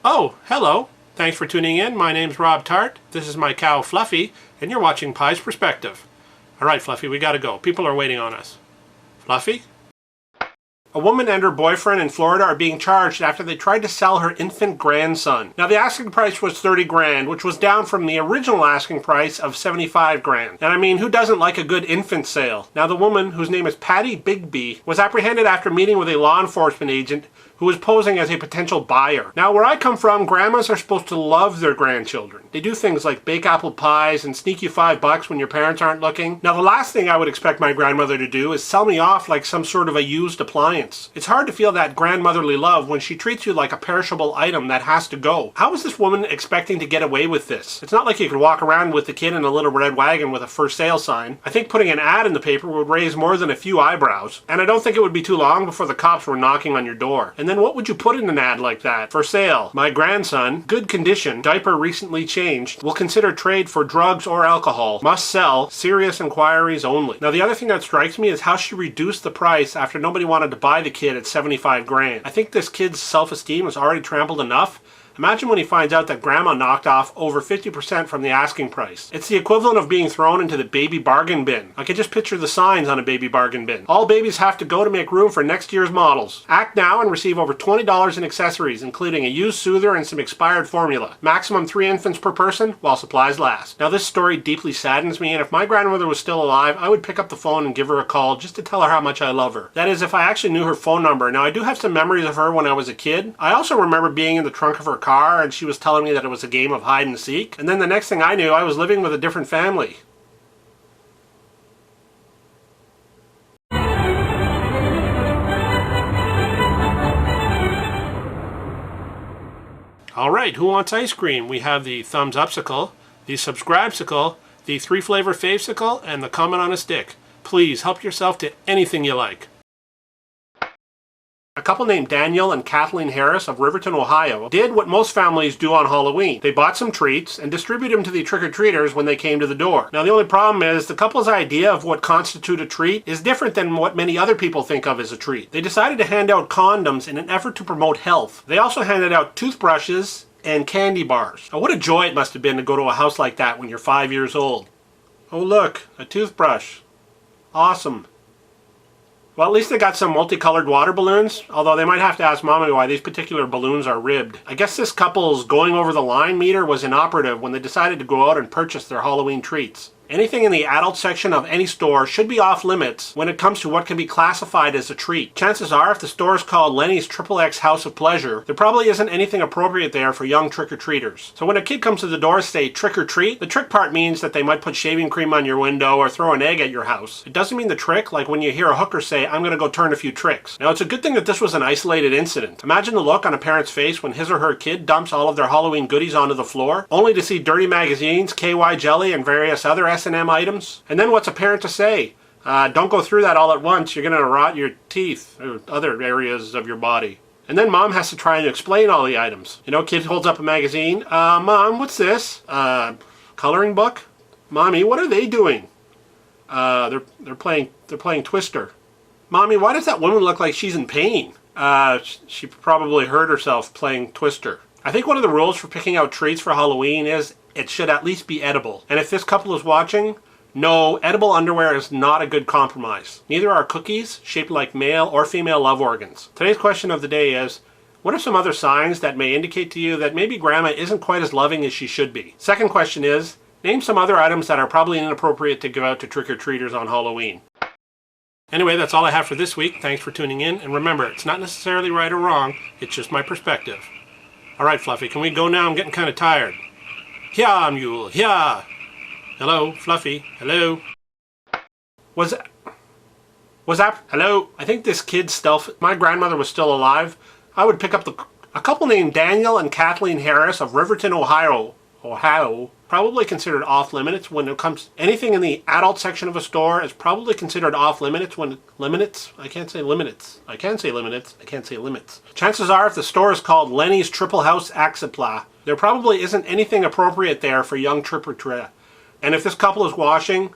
Oh, hello. Thanks for tuning in. My name's Rob Tart. This is my cow Fluffy, and you're watching Pie's Perspective. All right, Fluffy, we gotta go. People are waiting on us. Fluffy? A woman and her boyfriend in Florida are being charged after they tried to sell her infant grandson. Now, the asking price was 30 grand, which was down from the original asking price of 75 grand. And I mean, who doesn't like a good infant sale? Now, the woman, whose name is Patty Bigby, was apprehended after meeting with a law enforcement agent who was posing as a potential buyer. Now, where I come from, grandmas are supposed to love their grandchildren. They do things like bake apple pies and sneak you $5 when your parents aren't looking. Now, the last thing I would expect my grandmother to do is sell me off like some sort of a used appliance. It's hard to feel that grandmotherly love when she treats you like a perishable item that has to go. How is this woman expecting to get away with this? It's not like you could walk around with the kid in a little red wagon with a for sale sign. I think putting an ad in the paper would raise more than a few eyebrows. And I don't think it would be too long before the cops were knocking on your door. And then what would you put in an ad like that? For sale. My grandson, good condition, diaper recently changed, will consider trade for drugs or alcohol. Must sell, serious inquiries only. Now, the other thing that strikes me is how she reduced the price after nobody wanted to buy the kid at 75 grand. I think this kid's self-esteem is already trampled enough. Imagine when he finds out that grandma knocked off over 50% from the asking price. It's the equivalent of being thrown into the baby bargain bin. I can just picture the signs on a baby bargain bin. All babies have to go to make room for next year's models. Act now and receive over $20 in accessories, including a used soother and some expired formula. Maximum 3 infants per person while supplies last. Now, this story deeply saddens me, and if my grandmother was still alive, I would pick up the phone and give her a call just to tell her how much I love her. That is, if I actually knew her phone number. Now, I do have some memories of her when I was a kid. I also remember being in the trunk of her car and she was telling me that it was a game of hide and seek. And then the next thing I knew, I was living with a different family. Alright, who wants ice cream? We have the thumbs upsicle, the subscribe-sicle, the 3-flavor fave-sicle, and the comment on a stick. Please help yourself to anything you like. A couple named Daniel and Kathleen Harris of Riverton, Ohio, did what most families do on Halloween. They bought some treats and distributed them to the trick-or-treaters when they came to the door. Now, the only problem is the couple's idea of what constitutes a treat is different than what many other people think of as a treat. They decided to hand out condoms in an effort to promote health. They also handed out toothbrushes and candy bars. Now, what a joy it must have been to go to a house like that when you're 5 years old. Oh, look, a toothbrush. Awesome. Well, at least they got some multicolored water balloons, although they might have to ask Mommy why these particular balloons are ribbed. I guess this couple's going over the line meter was inoperative when they decided to go out and purchase their Halloween treats. Anything in the adult section of any store should be off limits when it comes to what can be classified as a treat. Chances are, if the store is called Lenny's XXX House of Pleasure, there probably isn't anything appropriate there for young trick-or-treaters. So when a kid comes to the door and say trick-or-treat, the trick part means that they might put shaving cream on your window or throw an egg at your house. It doesn't mean the trick, like when you hear a hooker say, I'm gonna go turn a few tricks. Now, it's a good thing that this was an isolated incident. Imagine the look on a parent's face when his or her kid dumps all of their Halloween goodies onto the floor, only to see dirty magazines, KY jelly, and various other S&M items. And then what's a parent to say? Don't go through that all at once. You're going to rot your teeth or other areas of your body. And then Mom has to try and explain all the items. You know, kid holds up a magazine. Mom, what's this? Coloring book? Mommy, what are they doing? They're playing Twister. Mommy, why does that woman look like she's in pain? She probably hurt herself playing Twister. I think one of the rules for picking out treats for Halloween is it should at least be edible. And if this couple is watching, no, edible underwear is not a good compromise. Neither are cookies shaped like male or female love organs. Today's question of the day is, what are some other signs that may indicate to you that maybe grandma isn't quite as loving as she should be? Second question is, name some other items that are probably inappropriate to give out to trick-or-treaters on Halloween. Anyway, that's all I have for this week. Thanks for tuning in. And remember, it's not necessarily right or wrong. It's just my perspective. All right, Fluffy, can we go now? I'm getting kind of tired. Yeah, mule, yeah. Hello, Fluffy, hello. Hello? I think this kid's stealth. My grandmother was still alive. I would pick up a couple named Daniel and Kathleen Harris of Riverton, Ohio, probably considered off limits when it comes. Anything in the adult section of a store is probably considered off limits when I can't say limits. I can say limits. I can't say limits. Chances are, if the store is called Lenny's Triple House Axapla, there probably isn't anything appropriate there for young trick-or-treater. And if this couple is washing,